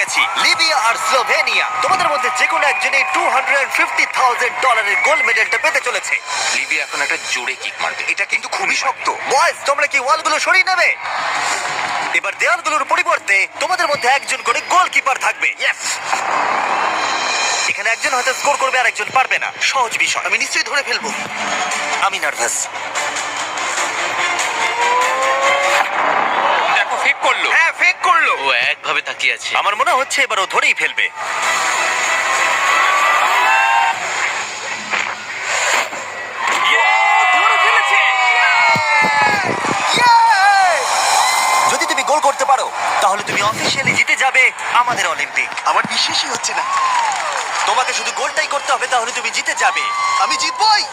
গেছি, লিবিয়া আর স্লোভেনিয়া। তোমাদের মধ্যে যে কোনো একজনই $250,000 গোল্ড মেডেলটা পেতে চলেছে। লিবিয়া এখন একটা জোরে কিক মারবে। এটা কিন্তু খুবই শক্ত। বয়েজ, তোমরা কি ওয়ালগুলো সরিয়ে নেবে? এবার দেওয়ালগুলোর পরিবর্তে তোমাদের মধ্যে একজন করে গোলকিপার থাকবে। এখানে একজন হয়তো স্কোর করবে আর একজন পারবে না। সহজ বিষয়। আমি নিশ্চয়ই ধরে ফেলবো। আমি নার্ভাস। দেখো ফেক করলো। হ্যাঁ, ফেক করলো। ও একভাবে তাকিয়ে আছে। আমার মনে হচ্ছে এবার ও ধরেই ফেলবে। ধরে ফেলেছে। যদি তুমি গোল করতে পারো তাহলে তুমি অফিসিয়ালি জিতে যাবে আমাদের অলিম্পিক। আমার বিশ্বাসই হচ্ছে না। তোমাকে শুধু গোলটাই করতে হবে, তাহলে তুমি জিতে যাবে। আমি জিতবই।